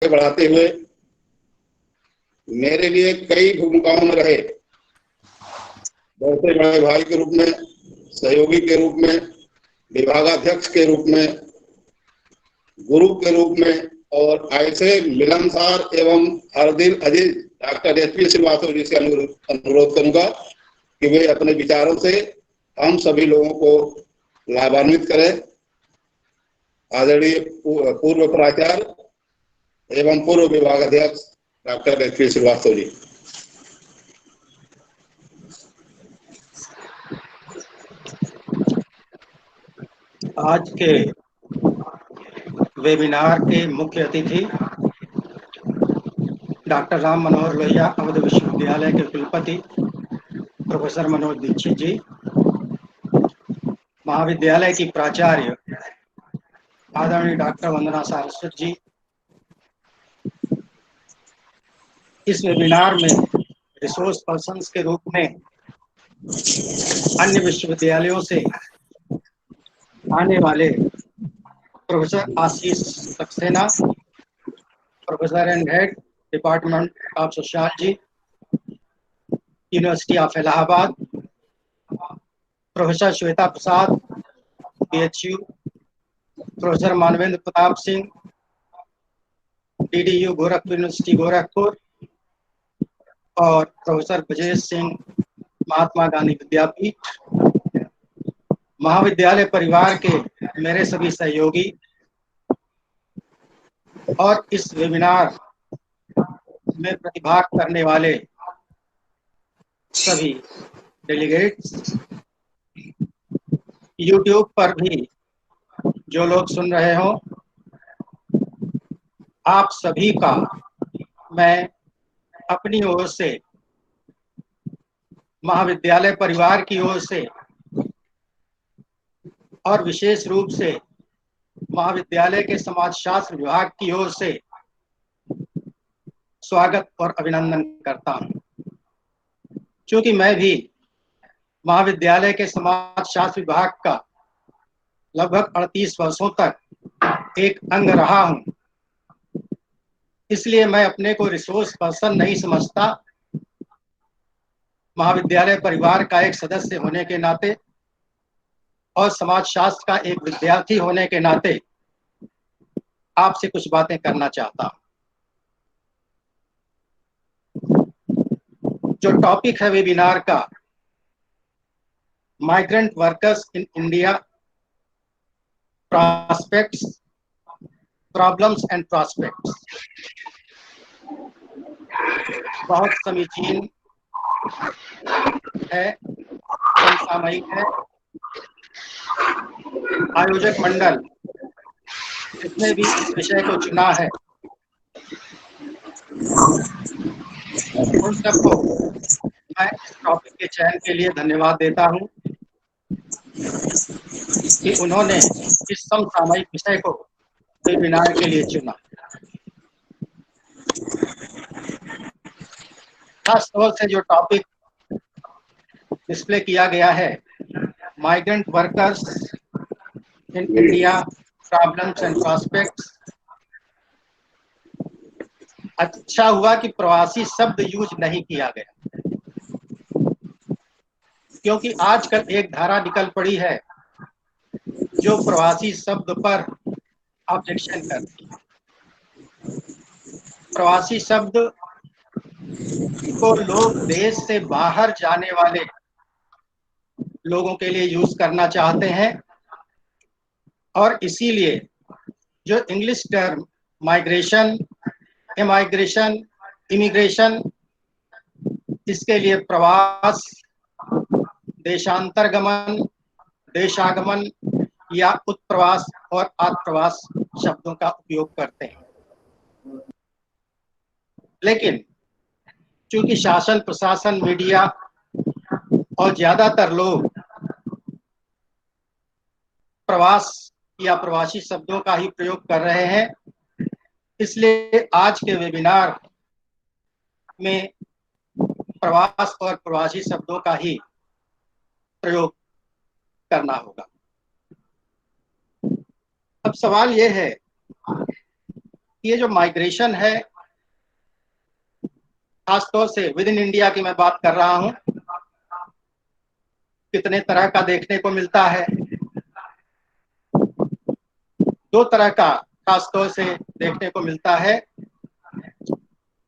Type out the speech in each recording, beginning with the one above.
बढ़ाते हुए मेरे लिए कई भूमिकाओं में रहे। बड़े बड़े भाई के रूप में, सहयोगी के रूप में, विभागाध्यक्ष के रूप में, गुरु के रूप में, और ऐसे मिलनसार एवं हर दिल अजीज डॉक्टर एचपी श्रीवास्तव जी से अनुरोध करूंगा कि वे अपने विचारों से हम सभी लोगों को लाभान्वित करें। आदरणीय पूर्व प्राचार्य एवं पूर्व विभागाध्यक्ष डॉक्टर एचपी श्रीवास्तव जी। आज के वेबिनार के मुख्य अतिथि डॉक्टर राम मनोहर लोहिया अवध विश्वविद्यालय के कुलपति प्रोफेसर मनोज दीक्षित जी, महाविद्यालय की प्राचार्य आदरणीय डॉक्टर वंदना सारस्वत जी, इस वेबिनार में रिसोर्स पर्सन्स के रूप में अन्य विश्वविद्यालयों से आने वाले professor Ashish Saxena, professor and head department of sociology, university of Allahabad, professor Shweta Prasad, PHU, professor Manvendra Pratap Singh, DDU Gorakhpur university Gorakhpur, और प्रोफेसर ब्रजेश सिंह, महात्मा गांधी विद्यापीठ, महाविद्यालय परिवार के मेरे सभी सहयोगी और इस वेबिनार में प्रतिभाग करने वाले सभी डेलीगेट्स, YouTube पर भी जो लोग सुन रहे हो, आप सभी का मैं अपनी ओर से, महाविद्यालय परिवार की ओर से और विशेष रूप से महाविद्यालय के समाजशास्त्र विभाग की ओर से स्वागत और अभिनंदन करता हूं। क्योंकि मैं भी महाविद्यालय के समाजशास्त्र विभाग का लगभग 38 वर्षों तक एक अंग रहा हूं, इसलिए मैं अपने को रिसोर्स पर्सन नहीं समझता। महाविद्यालय परिवार का एक सदस्य होने के नाते और समाजशास्त्र का एक विद्यार्थी होने के नाते आपसे कुछ बातें करना चाहता हूं। जो टॉपिक है वेबिनार का, migrant workers in India, prospects, problems and prospects, बहुत समीचीन है, समसामयिक है। आयोजक मंडल जिसने भी इस विषय को चुना है, उन सबको मैं इस टॉपिक के चयन के लिए धन्यवाद देता हूं कि उन्होंने इस समसामयिक विषय को वेबिनार के लिए चुना। खास तौर से जो टॉपिक डिस्प्ले किया गया है, migrant workers in India, problems and prospects, अच्छा हुआ कि प्रवासी शब्द यूज नहीं किया गया, क्योंकि आजकल एक धारा निकल पड़ी है जो प्रवासी शब्द पर ऑब्जेक्शन करती है। प्रवासी शब्द को लोग देश से बाहर जाने वाले लोगों के लिए यूज करना चाहते हैं, और इसीलिए जो English term migration, immigration, immigration, इसके लिए प्रवास, देशांतरगमन, देशागमन या उत्प्रवास और आत्प्रवास शब्दों का उपयोग करते हैं। लेकिन चूंकि शासन, प्रशासन, मीडिया और ज्यादातर लोग प्रवास या प्रवासी शब्दों का ही प्रयोग कर रहे हैं, इसलिए आज के वेबिनार में प्रवास और प्रवासी शब्दों का ही प्रयोग करना होगा। अब सवाल यह है ये जो माइग्रेशन है, खासतौर से विद इन इंडिया की मैं बात कर रहा हूं, कितने तरह का देखने को मिलता है। दो तरह का खासतौर से देखने को मिलता है,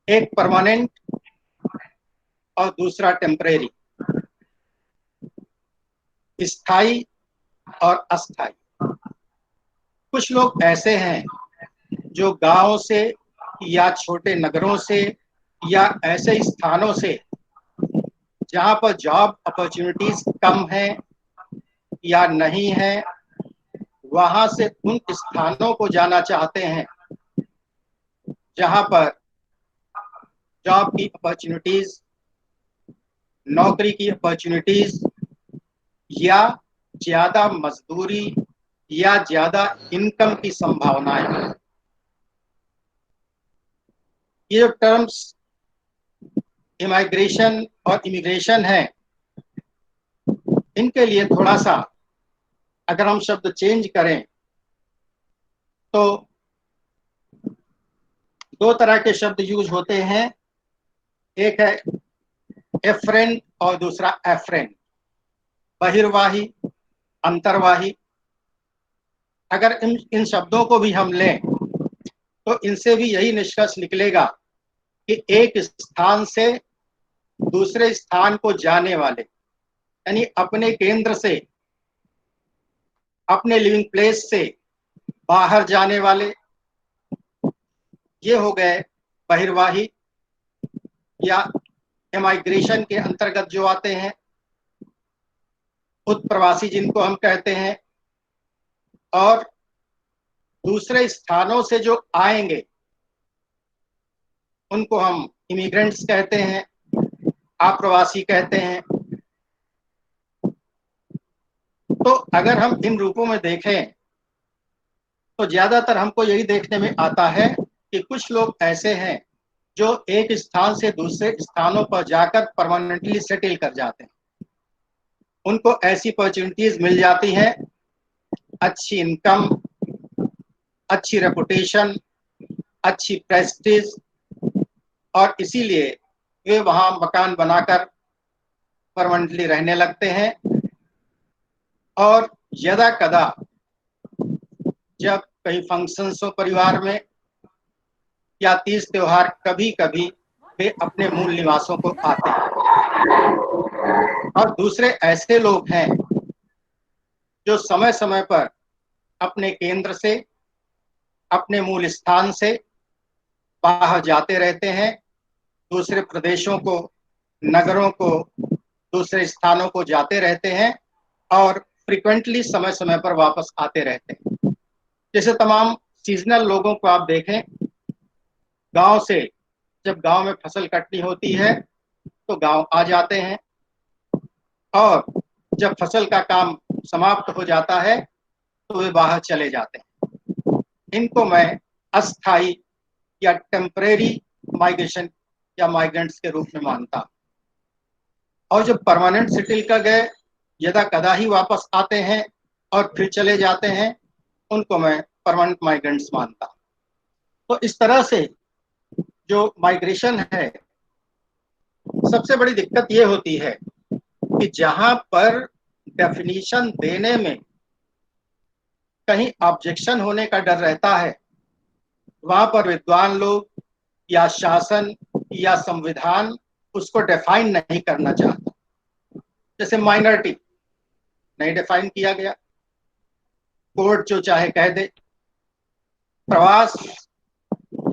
एक परमानेंट और दूसरा टेम्परेरी, स्थायी और अस्थायी। कुछ लोग ऐसे हैं जो गांव से या छोटे नगरों से या ऐसे स्थानों से जहां पर जॉब अपॉर्चुनिटीज कम है या नहीं है, वहां से उन स्थानों को जाना चाहते हैं जहां पर जॉब की अपॉर्चुनिटीज, नौकरी की अपॉर्चुनिटीज या ज्यादा मजदूरी या ज्यादा इनकम की संभावनाएं। ये जो टर्म्स इमाइग्रेशन और इमिग्रेशन है, इनके लिए थोड़ा सा अगर हम शब्द चेंज करें तो दो तरह के शब्द यूज होते हैं, एक है एफ्रेंट और दूसरा एफ्रेंट, बहिर्वाही, अंतर्वाही। अगर इन शब्दों को भी हम लें तो इनसे भी यही निष्कर्ष निकलेगा कि एक स्थान से दूसरे स्थान को जाने वाले, यानी अपने केंद्र से, अपने लिविंग प्लेस से बाहर जाने वाले, ये हो गए बहिर्वाही या इमाइग्रेशन के अंतर्गत जो आते हैं, उत्प्रवासी जिनको हम कहते हैं। और दूसरे स्थानों से जो आएंगे उनको हम इमिग्रेंट्स कहते हैं, आप्रवासी कहते हैं। तो अगर हम इन रूपों में देखें तो ज्यादातर हमको यही देखने में आता है कि कुछ लोग ऐसे हैं जो एक स्थान से दूसरे स्थानों पर जाकर परमानेंटली सेटल कर जाते हैं। उनको ऐसी अपॉर्चुनिटीज मिल जाती हैं, अच्छी इनकम, अच्छी रेपुटेशन, अच्छी प्रेस्टीज, और इसीलिए वे वहां मकान बनाकर परमानेंटली रहने लगते हैं। और यदा कदा जब कहीं फंक्शंस हो परिवार में या तीज त्योहार, कभी कभी वे अपने मूल निवासों को आते हैं। और दूसरे ऐसे लोग हैं जो समय समय पर अपने केंद्र से, अपने मूल स्थान से बाहर जाते रहते हैं, दूसरे प्रदेशों को, नगरों को, दूसरे स्थानों को जाते रहते हैं और फ्रिक्वेंटली समय समय पर वापस आते रहते हैं। जैसे तमाम सीजनल लोगों को आप देखें, गांव से जब गांव में फसल कटनी होती है तो गांव आ जाते हैं, और जब फसल का काम समाप्त हो जाता है तो वे बाहर चले जाते हैं। इनको मैं अस्थाई या टेम्परेरी माइग्रेशन या माइग्रेंट्स के रूप में मानता हूं। और जब परमानेंट सेटल कर गए, यदा कदा ही वापस आते हैं और फिर चले जाते हैं, उनको मैं परमानेंट माइग्रेंट्स मानता हूं। तो इस तरह से जो माइग्रेशन है, सबसे बड़ी दिक्कत ये होती है कि जहां पर डेफिनेशन देने में कहीं ऑब्जेक्शन होने का डर रहता है, वहां पर विद्वान लोग या शासन या संविधान उसको डिफाइन नहीं करना चाहता। जैसे माइनॉरिटी नहीं डिफाइन किया गया, कोर्ट जो चाहे कह दे, प्रवास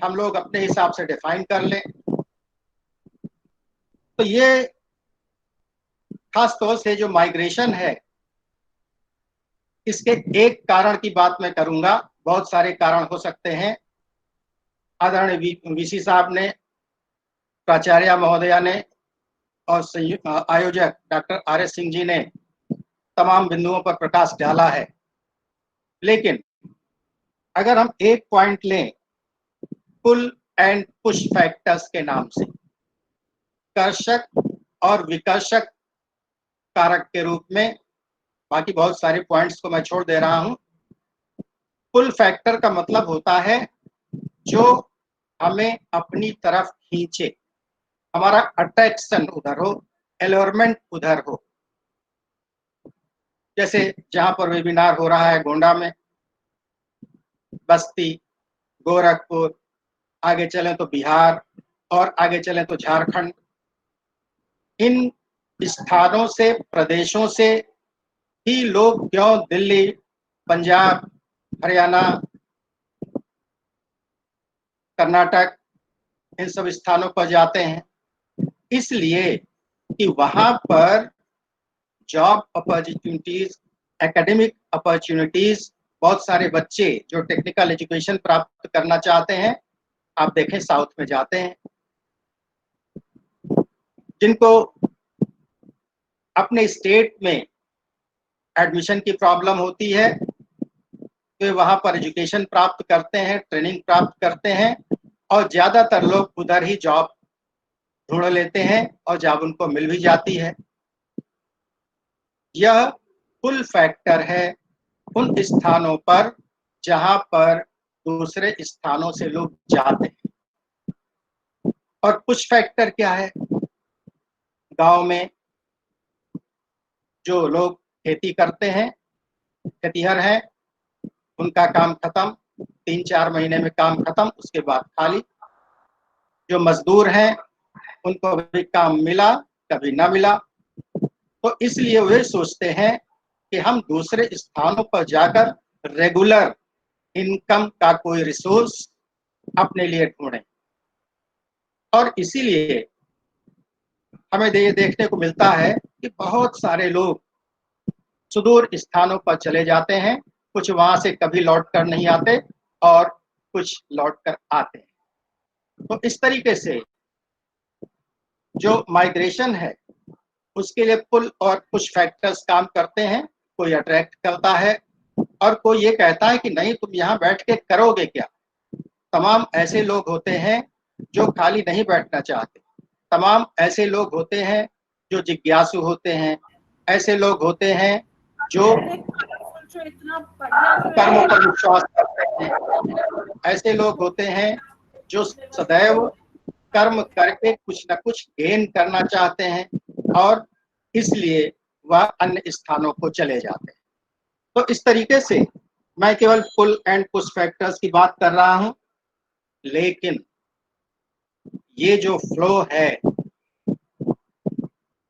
हम लोग अपने हिसाब से डिफाइन कर लें। तो ये खास तौर से जो माइग्रेशन है, इसके एक कारण की बात मैं करूंगा, बहुत सारे कारण हो सकते हैं। आदरणीय वीसी साहब ने, प्राचार्य महोदया ने और आयोजक डॉक्टर RS सिंह जी ने तमाम बिंदुओं पर प्रकाश डाला है। लेकिन अगर हम एक पॉइंट लें, पुल एंड पुश फैक्टर्स के नाम से, कर्षक और विकर्षक कारक के रूप में, बाकी बहुत सारे पॉइंट्स को मैं छोड़ दे रहा हूं। पुल फैक्टर का मतलब होता है जो हमें अपनी तरफ खींचे, हमारा अट्रैक्शन उधर हो, एलोरमेंट उधर हो। जैसे जहां पर वेबिनार हो रहा है गोंडा में, बस्ती, गोरखपुर, आगे चलें तो बिहार और आगे चलें तो झारखंड, इन स्थानों से, प्रदेशों से ही लोग क्यों दिल्ली, पंजाब, हरियाणा, कर्नाटक, इन सब स्थानों पर जाते हैं? इसलिए कि वहां पर जॉब अपॉर्चुनिटीज, एकेडमिक अपॉर्चुनिटीज, बहुत सारे बच्चे जो टेक्निकल एजुकेशन प्राप्त करना चाहते हैं, आप देखें साउथ में जाते हैं। जिनको अपने स्टेट में एडमिशन की प्रॉब्लम होती है, वे वहां पर एजुकेशन प्राप्त करते हैं, ट्रेनिंग प्राप्त करते हैं और ज्यादातर लोग उधर ही जॉब ढूंढ लेते हैं और जॉब उनको मिल भी जाती है। यह पुल फैक्टर है उन स्थानों पर जहां पर दूसरे स्थानों से लोग जाते हैं। और पुश फैक्टर क्या है? गांव में जो लोग खेती करते हैं, खेतीहर हैं, उनका काम खत्म, 3-4 महीने में काम खत्म, उसके बाद खाली। जो मजदूर हैं उनको भी काम मिला, कभी ना मिला, तो इसलिए वे सोचते हैं कि हम दूसरे स्थानों पर जाकर रेगुलर इनकम का कोई रिसोर्स अपने लिए ढूंढें। और इसीलिए हमें ये देखने को मिलता है कि बहुत सारे लोग सुदूर स्थानों पर चले जाते हैं, कुछ वहां से कभी लौट कर नहीं आते और कुछ लौट कर आते हैं। तो इस तरीके से जो माइग्रेशन है उसके लिए पुल और पुश फैक्टर्स काम करते हैं। कोई अट्रैक्ट करता है और कोई ये कहता है कि नहीं, तुम यहाँ बैठ के करोगे क्या। तमाम ऐसे लोग होते हैं जो खाली नहीं बैठना चाहते, तमाम ऐसे लोग होते हैं जो जिज्ञासु होते हैं, ऐसे लोग होते हैं जो कर्म पर विश्वास करते हैं, ऐसे लोग होते हैं जो सदैव कर्म करके कुछ न कुछ गेन करना चाहते हैं और इसलिए वह अन्य स्थानों को चले जाते हैं। तो इस तरीके से मैं केवल पुल एंड पुश फैक्टर्स की बात कर रहा हूं, लेकिन ये जो फ्लो है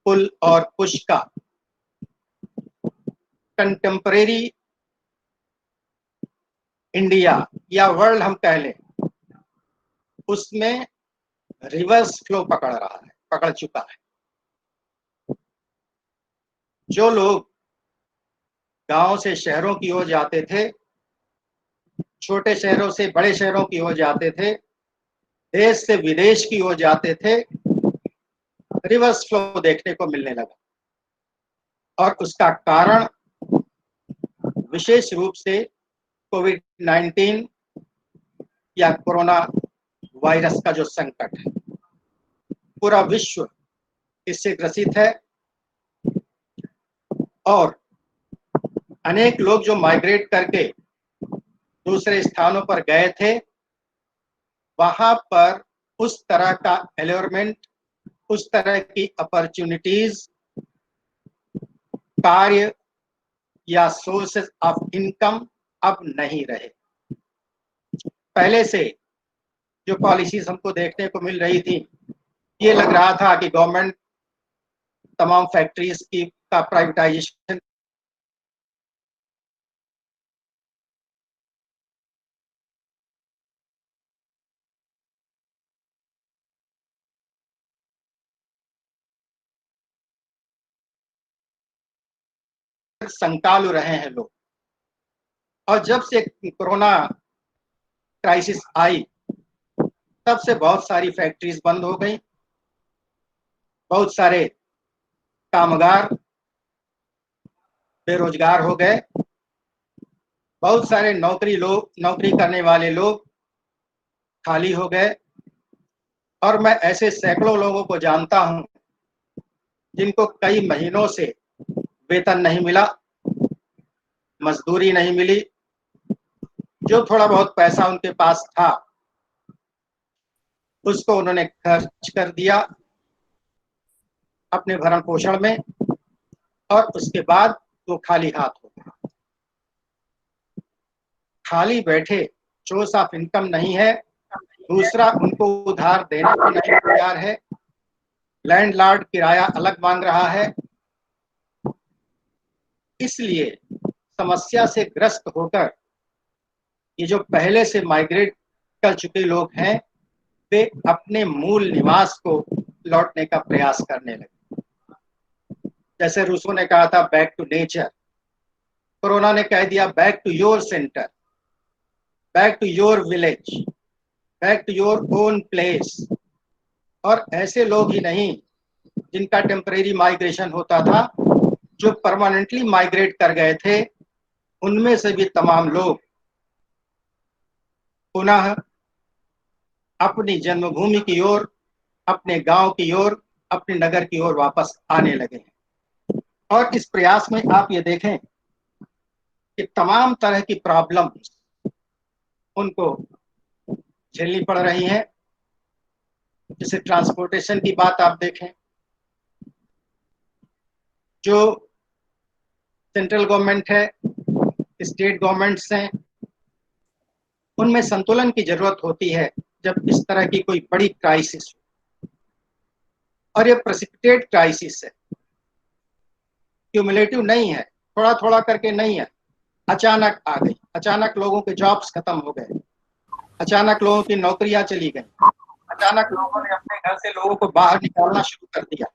पुल और पुश का, कंटेम्परेरी इंडिया या वर्ल्ड हम कह लें, उसमें रिवर्स फ्लो पकड़ रहा है, पकड़ चुका है। जो लोग गांव से शहरों की ओर जाते थे, छोटे शहरों से बड़े शहरों की ओर जाते थे, देश से विदेश की ओर जाते थे, रिवर्स फ्लो देखने को मिलने लगा। और उसका कारण विशेष रूप से कोविड-19 या कोरोना वायरस का जो संकट है, पूरा विश्व इससे ग्रसित है और अनेक लोग जो माइग्रेट करके दूसरे स्थानों पर गए थे, वहां पर उस तरह का एलोरमेंट, उस तरह की अपॉर्चुनिटीज, कार्य या सोर्सेस ऑफ इनकम अब नहीं रहे। पहले से जो पॉलिसीज हमको देखने को मिल रही थी, ये लग रहा था कि गवर्नमेंट तमाम फैक्ट्रीज की का प्राइवेटाइजेशन संकालु रहे हैं लोग। और जब से कोरोना क्राइसिस आई, तब से बहुत सारी फैक्ट्रीज बंद हो गई, बहुत सारे कामगार बेरोजगार हो गए, बहुत सारे नौकरी करने वाले लोग खाली हो गए। और मैं ऐसे सैकड़ों लोगों को जानता हूं जिनको कई महीनों से वेतन नहीं मिला, मजदूरी नहीं मिली, जो थोड़ा बहुत पैसा उनके पास था उसको उन्होंने खर्च कर दिया अपने भरण पोषण में, और उसके बाद वो खाली हाथ हो गए। खाली बैठे, सोर्स ऑफ इनकम नहीं है, दूसरा उनको उधार देने को नहीं तैयार है, लैंडलॉर्ड किराया अलग मांग रहा है। इसलिए समस्या से ग्रस्त होकर ये जो पहले से माइग्रेट कर चुके लोग हैं, वे अपने मूल निवास को लौटने का प्रयास करने लगे। जैसे रूसो ने कहा था बैक टू नेचर, कोरोना ने कह दिया back to your centre, back to your village, back to your own place. और ऐसे लोग ही नहीं जिनका टेम्परेरी माइग्रेशन होता था, जो परमानेंटली माइग्रेट कर गए थे, उनमें से भी तमाम लोग पुनः अपनी जन्मभूमि की ओर, अपने गांव की ओर, अपने नगर की ओर वापस आने लगे हैं। और इस प्रयास में आप ये देखें कि तमाम तरह की प्रॉब्लम्स उनको झेलनी पड़ रही हैं। जैसे ट्रांसपोर्टेशन की बात आप देखें, जो सेंट्रल गवर्नमेंट है, स्टेट गवर्नमेंट्स हैं, उनमें संतुलन की जरूरत होती है जब इस तरह की कोई बड़ी क्राइसिस हो। और ये प्रेसिपिटेट क्राइसिस है, क्यूमुलेटिव नहीं है, थोड़ा थोड़ा करके नहीं है, अचानक आ गई। अचानक लोगों के जॉब्स खत्म हो गए, अचानक लोगों की नौकरियां चली गई, अचानक लोगों ने अपने घर से लोगों को बाहर निकालना शुरू कर दिया।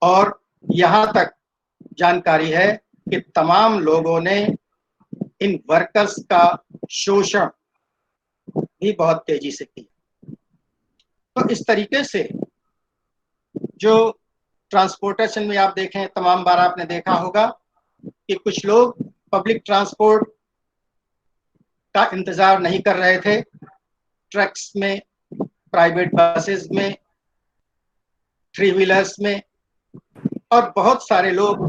और यहाँ तक जानकारी है कि तमाम लोगों ने इन वर्कर्स का शोषण भी बहुत तेजी से किया। तो इस तरीके से जो ट्रांसपोर्टेशन में आप देखें, तमाम बार आपने देखा होगा कि कुछ लोग पब्लिक ट्रांसपोर्ट का इंतजार नहीं कर रहे थे, ट्रक्स में, प्राइवेट बसेस में, थ्री व्हीलर्स में, और बहुत सारे लोग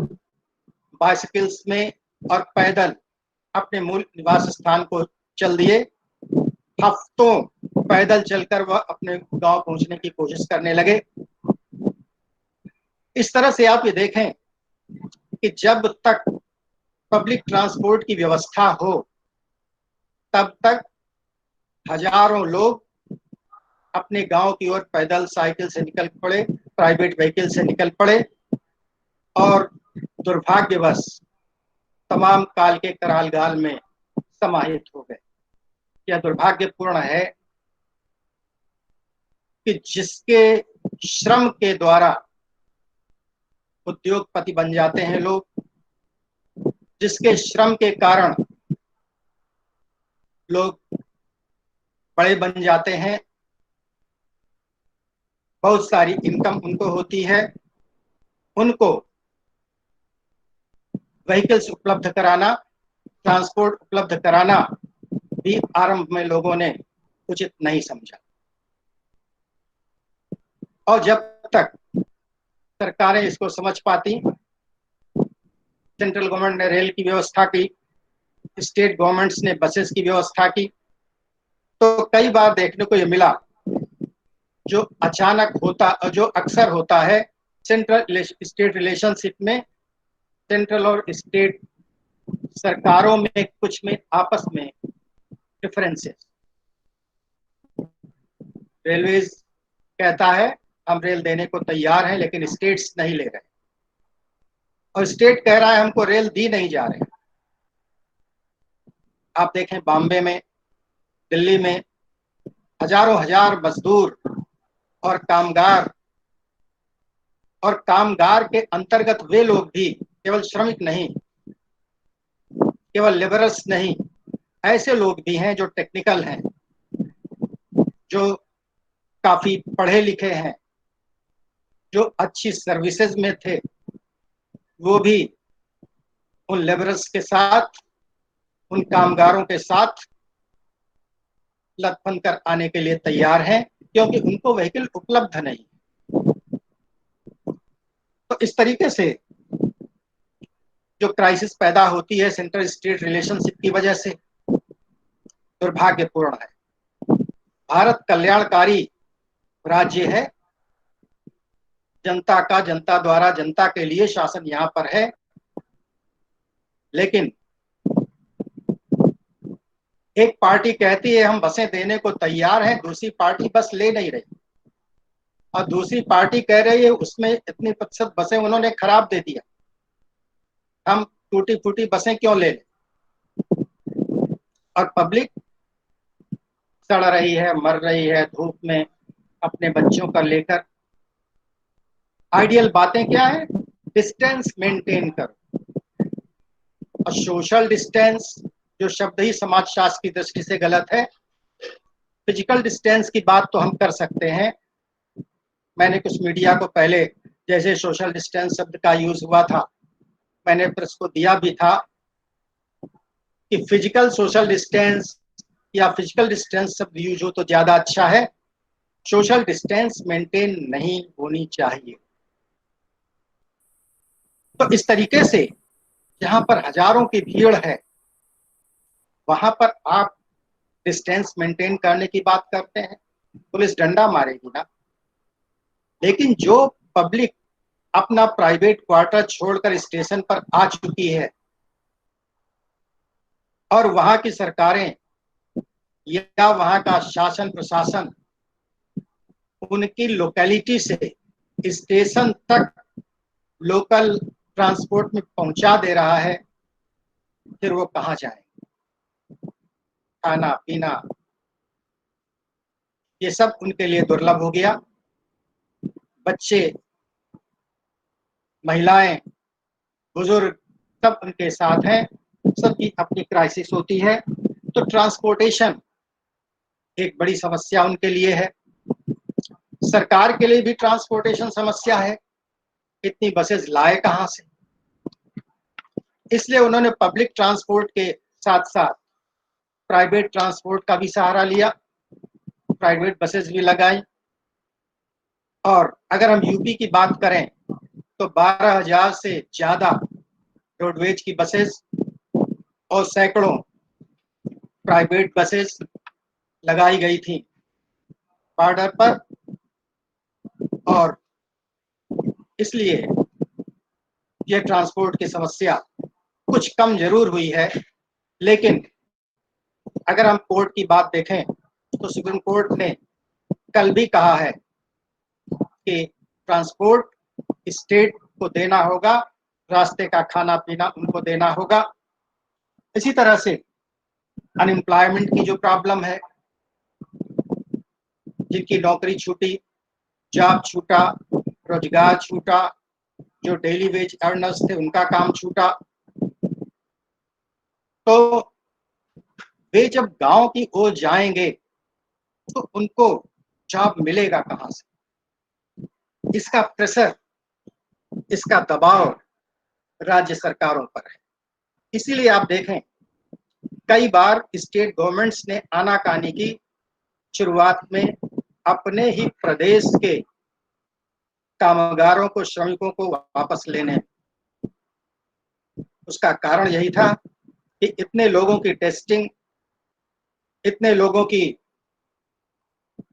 बाइसिकल्स में और पैदल अपने मूल निवास स्थान को चल दिए। हफ्तों पैदल चलकर वह अपने गांव पहुंचने की कोशिश करने लगे। इस तरह से आप ये देखें कि जब तक पब्लिक ट्रांसपोर्ट की व्यवस्था हो, तब तक हजारों लोग अपने गांव की ओर पैदल, साइकिल से निकल पड़े, प्राइवेट व्हीकल से निकल पड़े, और दुर्भाग्यवश तमाम काल के करालगाल में समाहित हो गए। यह दुर्भाग्यपूर्ण है कि जिसके श्रम के द्वारा उद्योगपति बन जाते हैं लोग, जिसके श्रम के कारण लोग बड़े बन जाते हैं, बहुत सारी इनकम उनको होती है, उनको व्हीकल्स उपलब्ध कराना, ट्रांसपोर्ट उपलब्ध कराना भी आरंभ में लोगों ने उचित नहीं समझा। और जब तक सरकारें इसको समझ पाती, सेंट्रल गवर्नमेंट ने रेल की व्यवस्था की, स्टेट गवर्नमेंट्स ने बसेस की व्यवस्था की, तो कई बार देखने को ये मिला, जो अचानक होता और जो अक्सर होता है सेंट्रल स्टेट रिलेशनशिप में, सेंट्रल और स्टेट सरकारों में कुछ में आपस में डिफरेंसेस। रेलवेज कहता है हम रेल देने को तैयार हैं, लेकिन स्टेट्स नहीं ले रहे, और स्टेट कह रहा है हमको रेल दी नहीं जा रहे। आप देखें बॉम्बे में, दिल्ली में हजारों हजार मजदूर और कामगार के अंतर्गत वे लोग भी, केवल श्रमिक नहीं, केवल लेबरर्स नहीं, ऐसे लोग भी हैं जो टेक्निकल हैं, जो काफी पढ़े लिखे हैं, जो अच्छी सर्विसेज में थे, वो भी उन लेबरर्स के साथ, उन कामगारों के साथ लथपथ कर आने के लिए तैयार हैं, क्योंकि उनको व्हीकल उपलब्ध नहीं। तो इस तरीके से जो क्राइसिस पैदा होती है सेंट्रल स्टेट रिलेशनशिप की वजह से, दुर्भाग्यपूर्ण है। भारत कल्याणकारी राज्य है, जनता का, जनता द्वारा, जनता के लिए शासन यहाँ पर है। लेकिन एक पार्टी कहती है हम बसें देने को तैयार हैं, दूसरी पार्टी बस ले नहीं रही, और दूसरी पार्टी कह रही है उसमें इतनी प्रतिशत बसें उन्होंने खराब दे दिया, हम टूटी फूटी बसें क्यों ले लें। और पब्लिक सड़ रही है, मर रही है धूप में अपने बच्चों का लेकर। आइडियल बातें क्या है? डिस्टेंस मेंटेन करो, और सोशल डिस्टेंस जो शब्द ही समाजशास्त्र की दृष्टि से गलत है। फिजिकल डिस्टेंस की बात तो हम कर सकते हैं। मैंने कुछ मीडिया को पहले जैसे सोशल डिस्टेंस शब्द का यूज हुआ था, मैंने प्रेस को दिया भी था कि फिजिकल सोशल डिस्टेंस या फिजिकल डिस्टेंस शब्द यूज हो तो ज्यादा अच्छा है, सोशल डिस्टेंस मेंटेन नहीं होनी चाहिए। तो इस तरीके से जहां पर हजारों की भीड़ है वहां पर आप डिस्टेंस मेंटेन करने की बात करते हैं, पुलिस डंडा मारेगी ना। लेकिन जो पब्लिक अपना प्राइवेट क्वार्टर छोड़कर स्टेशन पर आ चुकी है और वहां की सरकारें या वहां का शासन प्रशासन उनकी लोकेलिटी से स्टेशन तक लोकल ट्रांसपोर्ट में पहुंचा दे रहा है, फिर वो कहां जाएंगे? खाना पीना ये सब उनके लिए दुर्लभ हो गया। बच्चे, महिलाएं, बुजुर्ग सब उनके साथ हैं, सबकी अपनी क्राइसिस होती है। तो ट्रांसपोर्टेशन एक बड़ी समस्या उनके लिए है। सरकार के लिए भी ट्रांसपोर्टेशन समस्या है, इतनी बसेस लाए कहां से। इसलिए उन्होंने पब्लिक ट्रांसपोर्ट के साथ साथ प्राइवेट ट्रांसपोर्ट का भी सहारा लिया, प्राइवेट बसेस भी लगाई। और अगर हम यूपी की बात करें तो 12,000 से ज्यादा रोडवेज की बसेस और सैकड़ों प्राइवेट बसेस लगाई गई थी बॉर्डर पर। और इसलिए ये ट्रांसपोर्ट की समस्या कुछ कम जरूर हुई है। लेकिन अगर हम कोर्ट की बात देखें तो सुप्रीम कोर्ट ने कल भी कहा है कि ट्रांसपोर्ट स्टेट को देना होगा, रास्ते का खाना पीना उनको देना होगा। इसी तरह से अनएम्प्लॉयमेंट की जो प्रॉब्लम है, जिनकी नौकरी छूटी, जॉब छूटा, रोजगार छूटा, जो डेली वेज अर्नर्स थे उनका काम छूटा, तो वे जब गांव की ओर जाएंगे तो उनको जॉब मिलेगा कहां से? इसका प्रेशर, इसका दबाव राज्य सरकारों पर है। इसीलिए आप देखें कई बार स्टेट गवर्नमेंट्स ने आनाकानी की शुरुआत में अपने ही प्रदेश के कामगारों को, श्रमिकों को वापस लेने। उसका कारण यही था कि इतने लोगों की टेस्टिंग, इतने लोगों की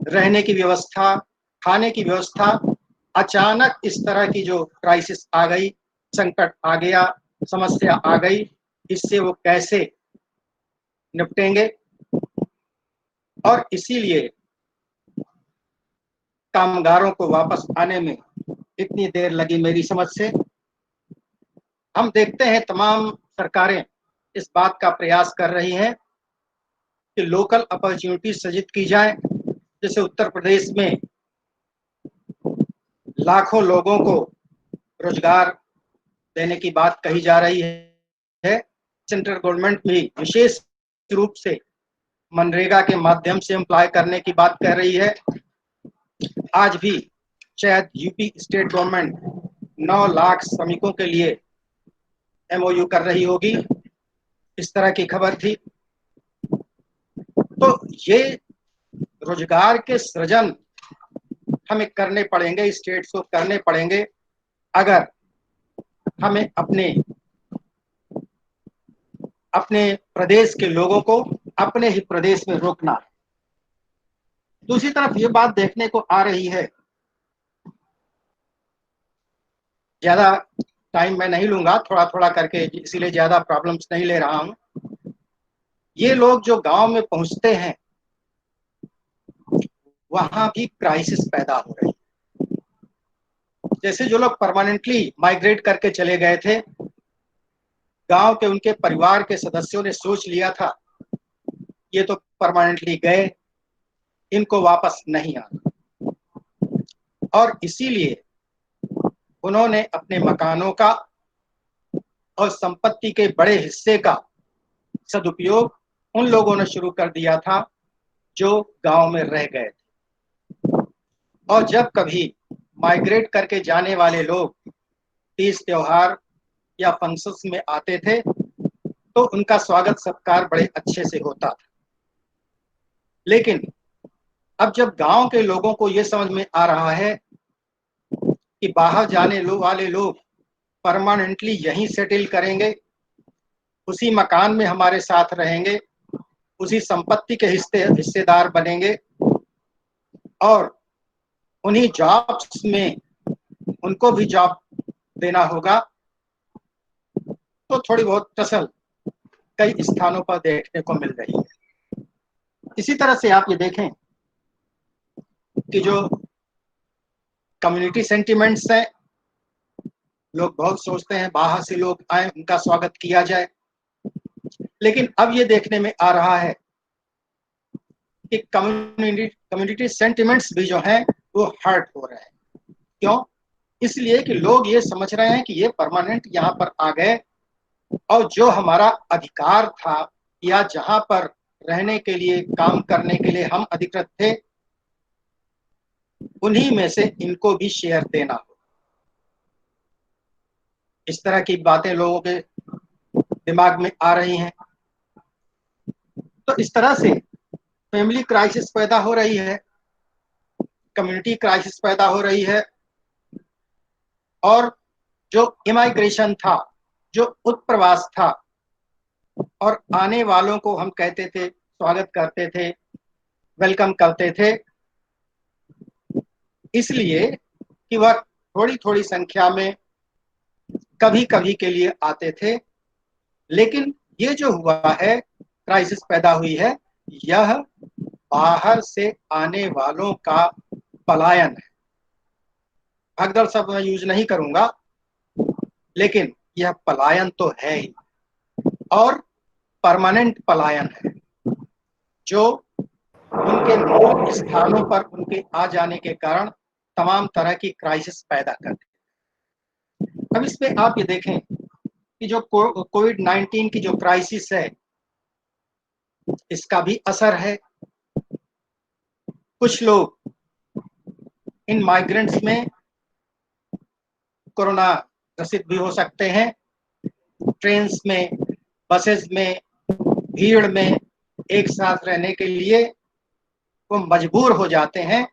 रहने की व्यवस्था, खाने की व्यवस्था, अचानक इस तरह की जो क्राइसिस आ गई, संकट आ गया, समस्या आ गई, इससे वो कैसे निपटेंगे। और इसीलिए कामगारों को वापस आने में इतनी देर लगी मेरी समझ से। हम देखते हैं तमाम सरकारें इस बात का प्रयास कर रही हैं कि लोकल अपॉर्चुनिटी सृजित की जाए। जैसे उत्तर प्रदेश में लाखों लोगों को रोजगार देने की बात कही जा रही है। सेंट्रल गवर्नमेंट भी विशेष रूप से मनरेगा के माध्यम से एम्प्लॉय करने की बात कह रही है। आज भी शायद यूपी स्टेट गवर्नमेंट 9 लाख श्रमिकों के लिए एमओयू कर रही होगी, इस तरह की खबर थी। तो ये रोजगार के सृजन हमें करने पड़ेंगे, स्टेट्स को करने पड़ेंगे, अगर हमें अपने प्रदेश के लोगों को अपने ही प्रदेश में रोकना है। दूसरी तरफ ये बात देखने को आ रही है, ज्यादा टाइम मैं नहीं लूंगा, थोड़ा थोड़ा करके, इसीलिए ज्यादा प्रॉब्लम्स नहीं ले रहा हूं। ये लोग जो गांव में पहुंचते हैं वहां भी क्राइसिस पैदा हो रही है। जैसे जो लोग परमानेंटली माइग्रेट करके चले गए थे, गांव के उनके परिवार के सदस्यों ने सोच लिया था ये तो परमानेंटली गए, इनको वापस नहीं आना, और इसीलिए उन्होंने अपने मकानों का और संपत्ति के बड़े हिस्से का सदुपयोग उन लोगों ने शुरू कर दिया था जो गांव में रह गए थे। और जब कभी माइग्रेट करके जाने वाले लोग तीज त्योहार या फंक्शंस में आते थे तो उनका स्वागत सत्कार बड़े अच्छे से होता था। लेकिन अब जब गांव के लोगों को यह समझ में आ रहा है कि बाहर जाने वाले लोग परमानेंटली यहीं सेटल करेंगे, उसी मकान में हमारे साथ रहेंगे, उसी संपत्ति के हिस्सेदार बनेंगे और उन्हीं जॉब्स में उनको भी जॉब देना होगा, तो थोड़ी बहुत टसल कई स्थानों पर देखने को मिल रही है। इसी तरह से आप ये देखें कि जो कम्युनिटी सेंटिमेंट्स हैं, लोग बहुत सोचते हैं बाहर से लोग आए उनका स्वागत किया जाए, लेकिन अब ये देखने में आ रहा है कि कम्युनिटी सेंटिमेंट्स भी जो हैं वो हर्ट हो रहे हैं। क्यों? इसलिए कि लोग ये समझ रहे हैं कि ये परमानेंट यहाँ पर आ गए और जो हमारा अधिकार था या जहां पर रहने के लिए, काम करने के लिए हम अधिकृत थे, उन्हीं में से इनको भी शेयर देना हो। इस तरह की बातें लोगों के दिमाग में आ रही हैं। तो इस तरह से फैमिली क्राइसिस पैदा हो रही है, कम्युनिटी क्राइसिस पैदा हो रही है, और जो इमाइग्रेशन था, जो उत्प्रवास था, और आने वालों को हम कहते थे, स्वागत करते थे, वेलकम करते थे, इसलिए कि वह थोड़ी थोड़ी संख्या में कभी कभी के लिए आते थे। लेकिन ये जो हुआ है, क्राइसिस पैदा हुई है, यह बाहर से आने वालों का पलायन है। भगदड़ शब्द मैं यूज नहीं करूंगा, लेकिन यह पलायन तो है ही, और परमानेंट पलायन है, जो उनके मूल स्थानों पर उनके आ जाने के कारण तमाम तरह की क्राइसिस पैदा करते हैं। अब इसमें आप ये देखें कि जो कोविड-19 की जो क्राइसिस है, इसका भी असर है। कुछ लोग इन माइग्रेंट्स में कोरोना ग्रसित भी हो सकते हैं। ट्रेन्स में, बसेस में, भीड़ में एक साथ रहने के लिए वो मजबूर हो जाते हैं,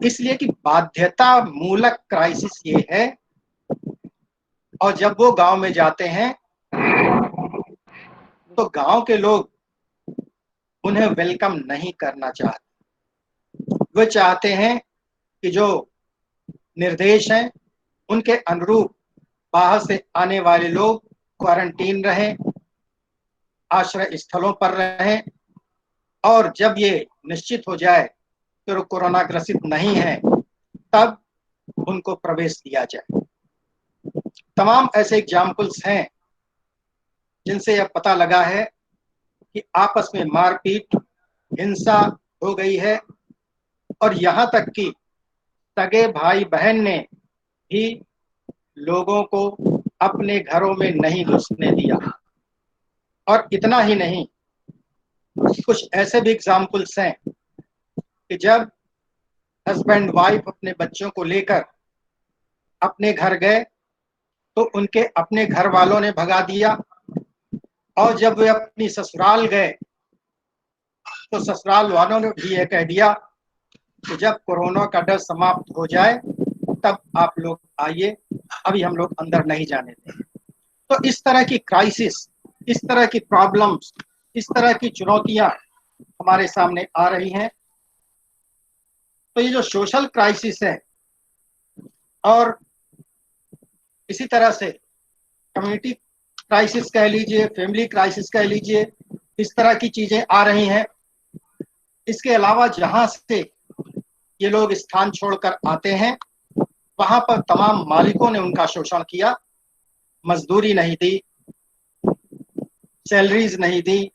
इसलिए कि बाध्यता मूलक क्राइसिस ये है। और जब वो गांव में जाते हैं तो गांव के लोग उन्हें वेलकम नहीं करना चाहते। वे चाहते हैं कि जो निर्देश हैं उनके अनुरूप बाहर से आने वाले लोग क्वारंटीन रहें, आश्रय स्थलों पर रहें, और जब ये निश्चित हो जाए कि वो कोरोना ग्रसित नहीं है, तब उनको प्रवेश दिया जाए। तमाम ऐसे एग्जाम्पल्स हैं जिनसे यह पता लगा है कि आपस में मारपीट, हिंसा हो गई है, और यहाँ तक कि सगे भाई बहन ने भी लोगों को अपने घरों में नहीं घुसने दिया। और इतना ही नहीं, कुछ ऐसे भी एग्जाम्पल्स हैं कि जब हस्बैंड वाइफ अपने बच्चों को लेकर अपने घर गए तो उनके अपने घर वालों ने भगा दिया, और जब वे अपनी ससुराल गए तो ससुराल वालों ने भी यह कह दिया कि जब कोरोना का डर समाप्त हो जाए तब आप लोग आइए, अभी हम लोग अंदर नहीं जाने देंगे। तो इस तरह की क्राइसिस, इस तरह की प्रॉब्लम्स, इस तरह की चुनौतियां हमारे सामने आ रही हैं। तो ये जो सोशल क्राइसिस है और इसी तरह से कम्युनिटी क्राइसिस कह लीजिए, फैमिली क्राइसिस कह लीजिए, इस तरह की चीजें आ रही हैं। इसके अलावा जहां से ये लोग स्थान छोड़कर आते हैं वहां पर तमाम मालिकों ने उनका शोषण किया, मजदूरी नहीं दी, सैलरीज नहीं दी,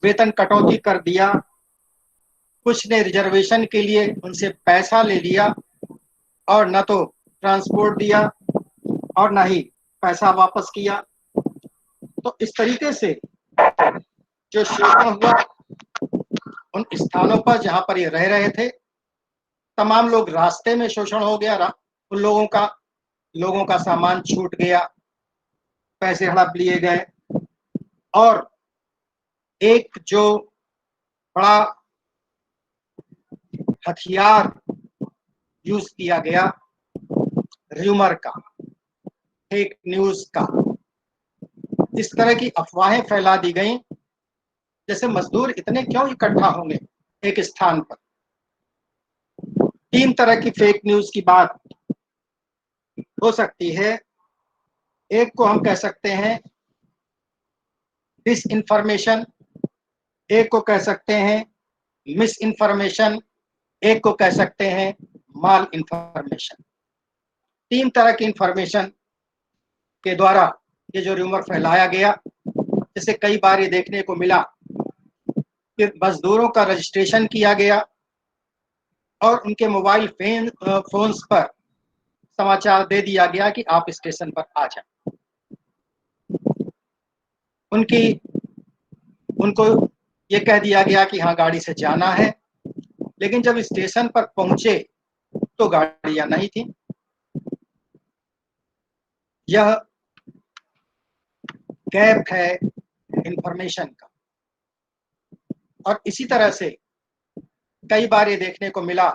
वेतन कटौती कर दिया, कुछ ने रिजर्वेशन के लिए उनसे पैसा ले लिया और न तो ट्रांसपोर्ट दिया और न ही पैसा वापस किया। तो इस तरीके से जो शोषण हुआ उन स्थानों पर जहां पर ये रह रहे थे, तमाम लोग रास्ते में शोषण हो गया, उन लोगों का सामान छूट गया, पैसे हड़प लिए गए और एक जो बड़ा हथियार यूज किया गया र्यूमर का, फेक न्यूज का, इस तरह की अफवाहें फैला दी गई जैसे मजदूर इतने क्यों इकट्ठा होंगे एक स्थान पर। 3 तरह की फेक न्यूज की बात हो सकती है। एक को हम कह सकते हैं डिस इन्फॉर्मेशन, एक को कह सकते हैं मिस इन्फॉर्मेशन, एक को कह सकते हैं माल इन्फॉर्मेशन। 3 तरह की इन्फॉर्मेशन के द्वारा ये जो र्यूमर फैलाया गया, जैसे कई बार ये देखने को मिला कि मजदूरों का रजिस्ट्रेशन किया गया और उनके मोबाइल फोन्स पर समाचार दे दिया गया कि आप स्टेशन पर आ जाएं। उनको ये कह दिया गया कि हाँ गाड़ी से जाना है, लेकिन जब स्टेशन पर पहुंचे तो गाड़ियां नहीं थी। यह गैप है इंफॉर्मेशन का। और इसी तरह से कई बार ये देखने को मिला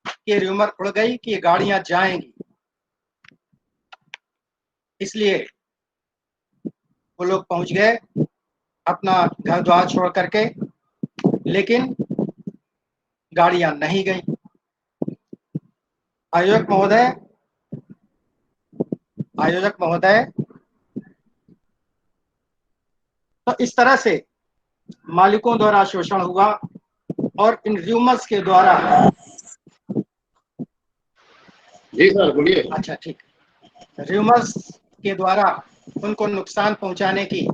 कि र्यूमर उड़ गई कि ये गाड़ियां जाएंगी, इसलिए वो लोग पहुंच गए अपना घर द्वार छोड़ करके, लेकिन गाड़ियां नहीं गई। आयोजक महोदय, तो इस तरह से मालिकों द्वारा शोषण हुआ और इन र्यूमर्स के द्वारा। जी सर बोलिए। अच्छा ठीक, र्यूमर्स के द्वारा उनको नुकसान पहुंचाने की।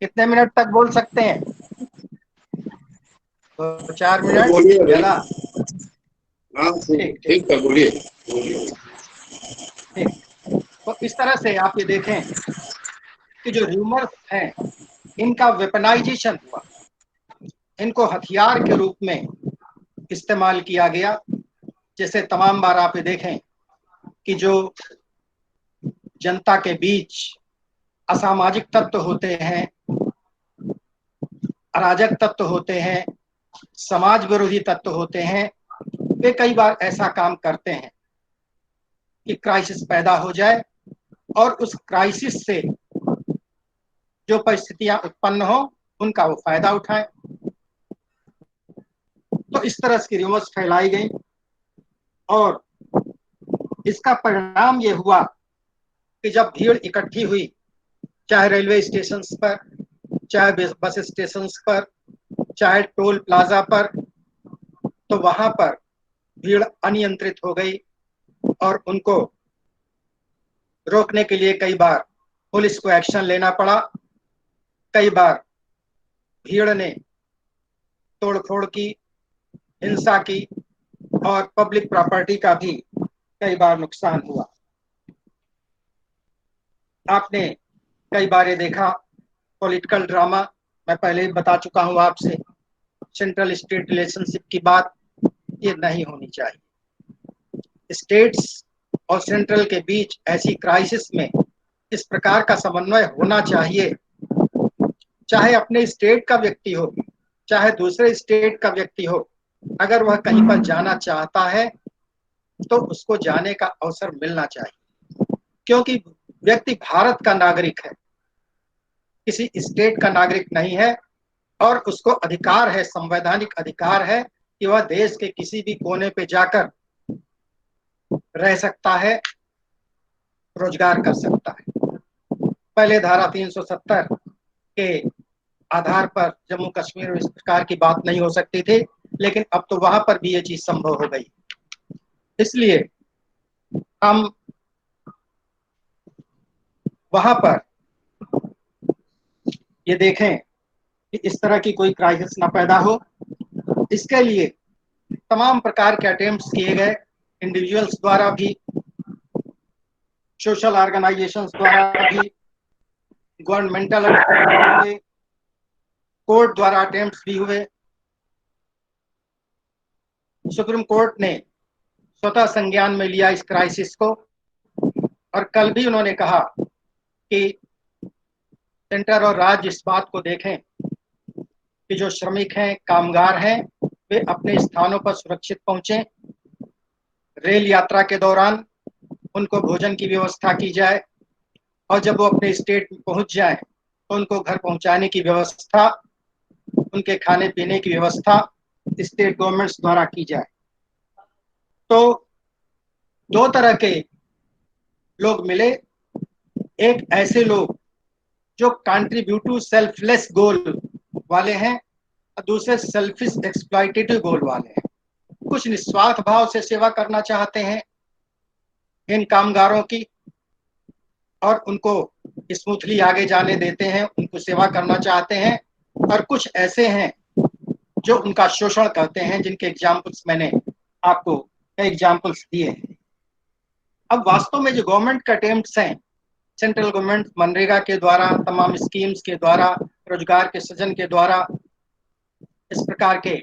कितने मिनट तक बोल सकते हैं? तो 4 मिनट बोलिए। ज्यादा? हाँ ठीक है, बोलिए। ठीक, तो इस तरह से आप ये देखें कि जो र्यूमर्स हैं इनका वेपनाइजेशन हुआ, इनको हथियार के रूप में इस्तेमाल किया गया। जैसे तमाम बार आप ये देखें कि जो जनता के बीच असामाजिक तत्व होते हैं, अराजक तत्व होते हैं, समाज विरोधी तत्व होते हैं, वे कई बार ऐसा काम करते हैं कि क्राइसिस पैदा हो जाए और उस क्राइसिस से जो परिस्थितियां उत्पन्न हो उनका वो फायदा उठाएं। तो इस तरह की र्यूमर्स फैलाई गई और इसका परिणाम ये हुआ कि जब भीड़ इकट्ठी हुई, चाहे रेलवे स्टेशन पर, चाहे बस स्टेशन पर, चाहे टोल प्लाजा पर, तो वहां पर भीड़ अनियंत्रित हो गई और उनको रोकने के लिए कई बार पुलिस को एक्शन लेना पड़ा। कई बार भीड़ ने तोड़फोड़ की, हिंसा की और पब्लिक प्रॉपर्टी का भी कई बार नुकसान हुआ। आपने कई बार ये देखा पॉलिटिकल ड्रामा, मैं पहले ही बता चुका हूं आपसे, सेंट्रल स्टेट रिलेशनशिप की बात ये नहीं होनी चाहिए। स्टेट्स और सेंट्रल के बीच ऐसी क्राइसिस में इस प्रकार का समन्वय होना चाहिए, चाहे अपने स्टेट का व्यक्ति हो, चाहे दूसरे स्टेट का व्यक्ति हो, अगर वह कहीं पर जाना चाहता है तो उसको जाने का अवसर मिलना चाहिए, क्योंकि व्यक्ति भारत का नागरिक है, किसी स्टेट का नागरिक नहीं है और उसको अधिकार है, संवैधानिक अधिकार है कि वह देश के किसी भी कोने पे जाकर रह सकता है, रोजगार कर सकता है। पहले धारा 370 के आधार पर जम्मू कश्मीर में इस प्रकार की बात नहीं हो सकती थी, लेकिन अब तो वहां पर भी ये चीज संभव हो गई। इसलिए हम वहां पर ये देखें कि इस तरह की कोई क्राइसिस ना पैदा हो। इसके लिए तमाम प्रकार के अटेम्प्ट्स किए गए, इंडिविजुअल्स द्वारा भी, सोशल ऑर्गेनाइजेशंस द्वारा भी, गवर्नमेंटल हुए, कोर्ट द्वारा अटेम्प्ट्स भी हुए। सुप्रीम कोर्ट ने स्वतः संज्ञान में लिया इस क्राइसिस को, और कल भी उन्होंने कहा कि सेंटर और राज्य इस बात को देखें कि जो श्रमिक हैं, कामगार हैं, वे अपने स्थानों पर सुरक्षित पहुंचे। रेल यात्रा के दौरान उनको भोजन की व्यवस्था की जाए, और जब वो अपने स्टेट में पहुंच जाए तो उनको घर पहुंचाने की व्यवस्था, उनके खाने पीने की व्यवस्था स्टेट गवर्नमेंट्स द्वारा की जाए। तो दो तरह के लोग मिले, एक ऐसे लोग जो कंट्रीब्यूटिव सेल्फलेस गोल वाले हैं, और दूसरे सेल्फिश एक्सप्लॉइटेटिव गोल वाले हैं। कुछ निस्वार्थ भाव से सेवा करना चाहते हैं इन कामगारों की, और उनको स्मूथली आगे जाने देते हैं, उनको सेवा करना चाहते हैं। और कुछ ऐसे हैं जो उनका शोषण करते हैं, जिनके एग्जाम्पल्स मैंने आपको एग्जाम्पल्स दिए हैं। अब वास्तव में जो गवर्नमेंट के अटेम्प्ट्स हैं, सेंट्रल गवर्नमेंट मनरेगा के द्वारा, तमाम स्कीम्स के द्वारा, रोजगार के सृजन के द्वारा इस प्रकार के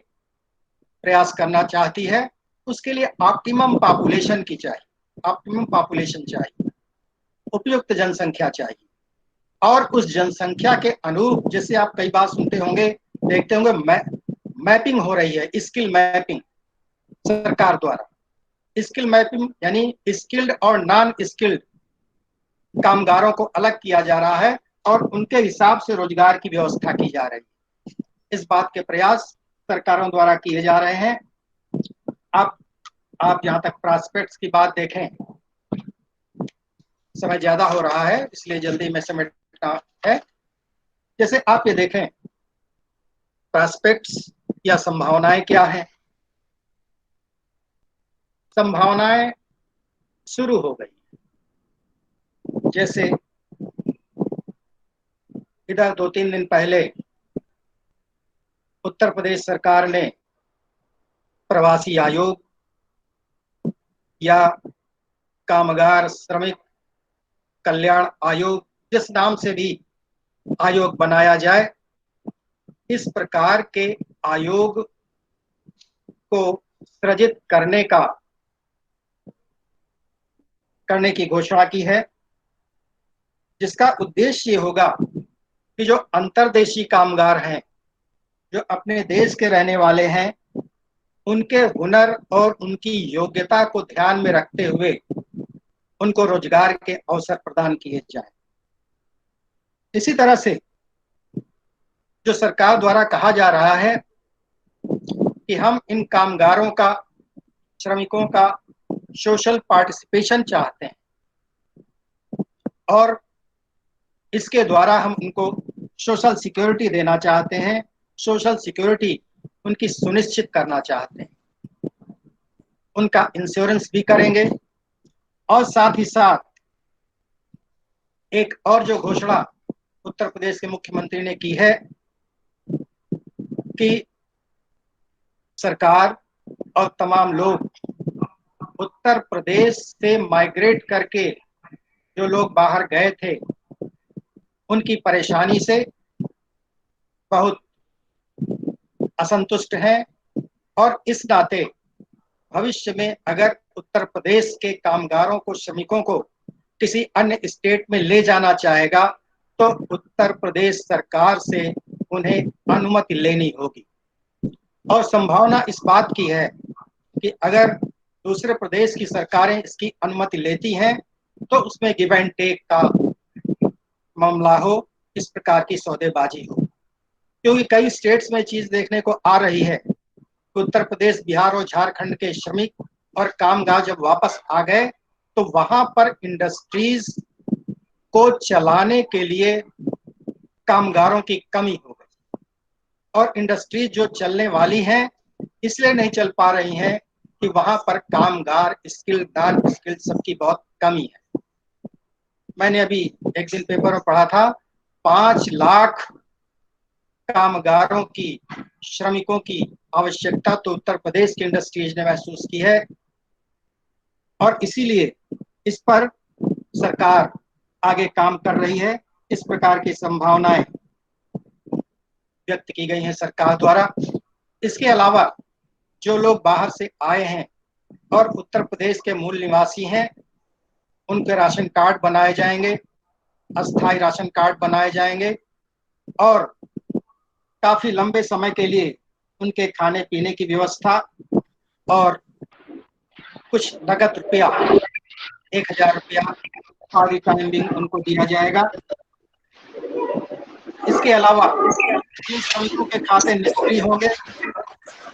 प्रयास करना चाहती है, उसके लिए ऑप्टिमम पॉपुलेशन की चाहिए, ऑप्टिमम पॉपुलेशन चाहिए, उपयुक्त जनसंख्या चाहिए। और उस जनसंख्या के अनुरूप, जैसे आप कई बार सुनते होंगे, देखते होंगे, मैपिंग हो रही है, स्किल मैपिंग सरकार द्वारा। स्किल मैपिंग यानी स्किल्ड और नॉन स्किल्ड कामगारों को अलग किया जा रहा है और उनके हिसाब से रोजगार की व्यवस्था की जा रही है। इस बात के प्रयास सरकारों द्वारा किए जा रहे हैं। आप जहां तक प्रॉस्पेक्ट्स की बात देखें, समय ज्यादा हो रहा है इसलिए जल्दी में समेटना है। जैसे आप ये देखें, प्रॉस्पेक्ट्स या संभावनाएं क्या हैं। संभावनाएं शुरू हो गई। जैसे इधर 2-3 दिन पहले उत्तर प्रदेश सरकार ने प्रवासी आयोग या कामगार श्रमिक कल्याण आयोग, जिस नाम से भी आयोग बनाया जाए, इस प्रकार के आयोग को सृजित करने की घोषणा की है, जिसका उद्देश्य ये होगा कि जो अंतर्देशीय कामगार हैं, जो अपने देश के रहने वाले हैं, उनके हुनर और उनकी योग्यता को ध्यान में रखते हुए उनको रोजगार के अवसर प्रदान किए जाएं। इसी तरह से जो सरकार द्वारा कहा जा रहा है कि हम इन कामगारों का, श्रमिकों का सोशल पार्टिसिपेशन चाहते हैं और इसके द्वारा हम उनको सोशल सिक्योरिटी देना चाहते हैं, सोशल सिक्योरिटी उनकी सुनिश्चित करना चाहते हैं, उनका इंश्योरेंस भी करेंगे। और साथ ही साथ एक और जो घोषणा उत्तर प्रदेश के मुख्यमंत्री ने की है कि सरकार और तमाम लोग उत्तर प्रदेश से माइग्रेट करके जो लोग बाहर गए थे, उनकी परेशानी से बहुत असंतुष्ट हैं, और इस नाते भविष्य में अगर उत्तर प्रदेश के कामगारों को, श्रमिकों को किसी अन्य स्टेट में ले जाना चाहेगा तो उत्तर प्रदेश सरकार से उन्हें अनुमति लेनी होगी। और संभावना इस बात की है कि अगर दूसरे प्रदेश की सरकारें इसकी अनुमति लेती हैं तो उसमें गिव एंड टेक का मामला हो, इस प्रकार की सौदेबाजी हो। क्योंकि कई स्टेट्स में चीज देखने को आ रही है उत्तर प्रदेश, बिहार और झारखंड के श्रमिक और कामगार जब वापस आ गए तो वहां पर इंडस्ट्रीज को चलाने के लिए कामगारों की कमी हो गई और इंडस्ट्रीज जो चलने वाली हैं इसलिए नहीं चल पा रही हैं कि वहां पर कामगार, स्किल, नॉन स्किल सबकी बहुत कमी है। मैंने अभी एक दिन पेपर में पढ़ा था 5 लाख कामगारों की, श्रमिकों की आवश्यकता तो उत्तर प्रदेश की इंडस्ट्रीज ने महसूस की है और इसीलिए इस पर सरकार आगे काम कर रही है। इस प्रकार की संभावनाएं व्यक्त की गई हैं सरकार द्वारा। इसके अलावा जो लोग बाहर से आए हैं और उत्तर प्रदेश के मूल निवासी हैं, उनके राशन कार्ड बनाए जाएंगे, अस्थायी राशन कार्ड बनाए जाएंगे और काफी लंबे समय के लिए उनके खाने पीने की व्यवस्था और कुछ नगद रुपया 1000 रुपया फॉर टाइम बिंग उनको दिया जाएगा। इसके अलावा जिन श्रमिकों के खाते निष्क्रिय होंगे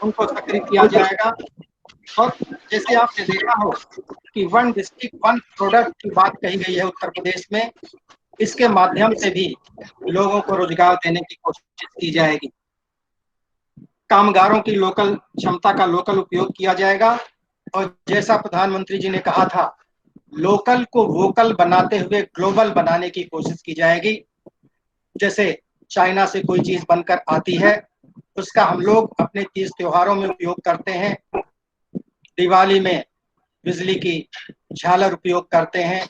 उनको सक्रिय किया जाएगा और जैसे आपने देखा हो कि 1 डिस्ट्रिक्ट 1 प्रोडक्ट की बात कही गई है उत्तर प्रदेश में, इसके माध्यम से भी लोगों को रोजगार देने की कोशिश की जाएगी। कामगारों की लोकल क्षमता का लोकल उपयोग किया जाएगा और जैसा प्रधानमंत्री जी ने कहा था, लोकल को वोकल बनाते हुए ग्लोबल बनाने की कोशिश की जाएगी। जैसे चाइना से कोई चीज बनकर आती है, उसका हम लोग अपने तीज त्योहारों में उपयोग करते हैं। दिवाली में बिजली की झालर उपयोग करते हैं,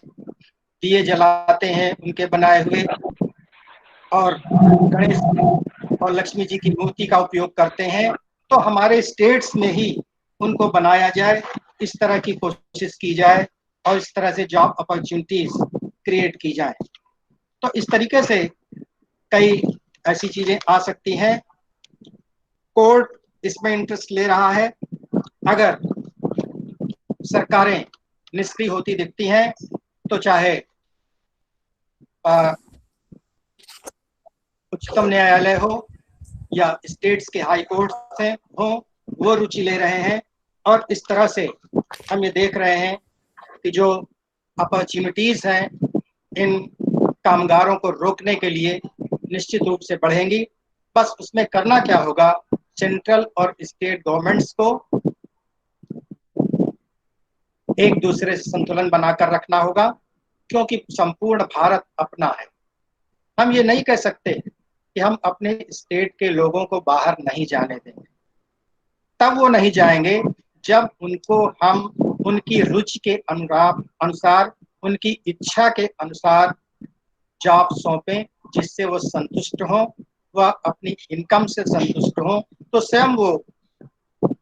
दिए जलाते हैं उनके बनाए हुए और गणेश और लक्ष्मी जी की मूर्ति का उपयोग करते हैं। तो हमारे स्टेट्स में ही उनको बनाया जाए, इस तरह की कोशिश की जाए और इस तरह से जॉब अपॉर्चुनिटीज क्रिएट की जाए। तो इस तरीके से कई ऐसी चीजें आ सकती हैं। कोर्ट इसमें इंटरेस्ट ले रहा है। अगर सरकारें निष्क्रिय होती दिखती हैं तो चाहे उच्चतम न्यायालय हो या स्टेट्स के हाई कोर्ट से हो, वो रुचि ले रहे हैं और इस तरह से हम ये देख रहे हैं कि जो अपॉर्चुनिटीज हैं इन कामगारों को रोकने के लिए निश्चित रूप से बढ़ेंगी। बस उसमें करना क्या होगा, सेंट्रल और स्टेट गवर्नमेंट्स को एक दूसरे से संतुलन बनाकर रखना होगा, क्योंकि संपूर्ण भारत अपना है। हम ये नहीं कह सकते कि हम अपने स्टेट के लोगों को बाहर नहीं जाने देंगे। तब वो नहीं जाएंगे जब उनको हम उनकी रुचि के अनुसार, उनकी इच्छा के अनुसार जॉब सौंपें, जिससे वो संतुष्ट हों, वह अपनी इनकम से संतुष्ट हों, तो स्वयं वो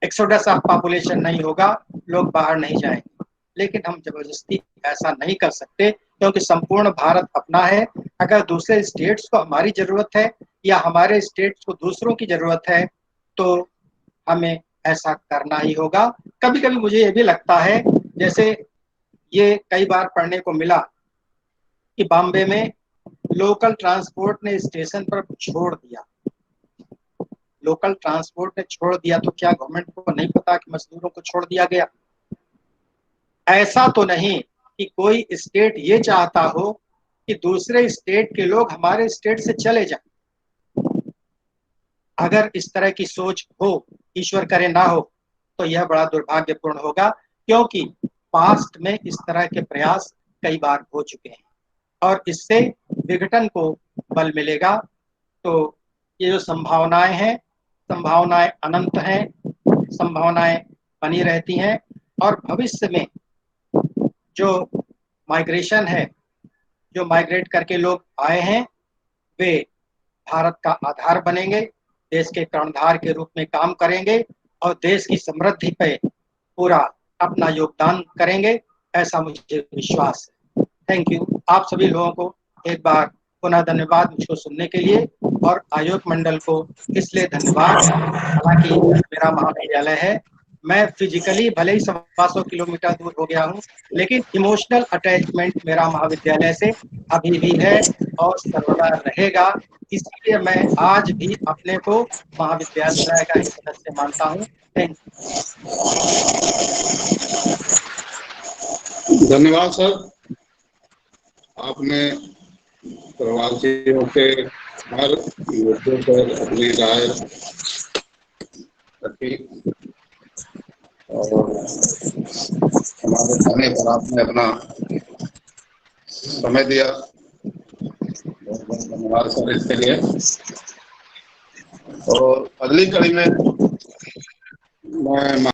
एक्सोडस ऑफ पॉपुलेशन नहीं होगा, लोग बाहर नहीं जाएंगे। लेकिन हम जबरदस्ती ऐसा नहीं कर सकते, क्योंकि संपूर्ण भारत अपना है। अगर दूसरे स्टेट्स को हमारी जरूरत है या हमारे स्टेट्स को दूसरों की जरूरत है तो हमें ऐसा करना ही होगा। कभी कभी मुझे ये भी लगता है, जैसे ये कई बार पढ़ने को मिला कि बॉम्बे में लोकल ट्रांसपोर्ट ने स्टेशन पर छोड़ दिया। लोकल ट्रांसपोर्ट ने छोड़ दिया तो क्या गवर्नमेंट को नहीं पता कि मजदूरों को छोड़ दिया गया? ऐसा तो नहीं कि कोई स्टेट ये चाहता हो कि दूसरे स्टेट के लोग हमारे स्टेट से चले जाएं। अगर इस तरह की सोच हो, ईश्वर करे ना हो, तो यह बड़ा दुर्भाग्यपूर्ण होगा, क्योंकि पास्ट में इस तरह के प्रयास कई बार हो चुके हैं और इससे विघटन को बल मिलेगा। तो ये जो संभावनाएं हैं, संभावनाएं अनंत हैं, संभावनाएं बनी रहती हैं और भविष्य में जो माइग्रेशन है, जो माइग्रेट करके लोग आए हैं, वे भारत का आधार बनेंगे, देश के कर्णधार के रूप में काम करेंगे और देश की समृद्धि पे पूरा अपना योगदान करेंगे, ऐसा मुझे विश्वास है। Thank you. आप सभी लोगों को एक बार पुनः धन्यवाद मुझको सुनने के लिए, और आयोग मंडल को इसलिए धन्यवाद, हालांकि मेरा महाविद्यालय है, मैं फिजिकली भले ही 125 किलोमीटर दूर हो गया हूँ, लेकिन इमोशनल अटैचमेंट मेरा महाविद्यालय से अभी भी है और सर्वदा रहेगा। इसलिए मैं आज भी अपने को महाविद्यालय का ही सदस्य मानता हूँ। Thank you. धन्यवाद सर, आपने प्रवासियों के हर मुद्दे पर अपनी राय रखी और हमारे समय पर आपने अपना समय दिया। बहुत बहुत धन्यवाद सर इसके लिए। और अगली कड़ी में मैं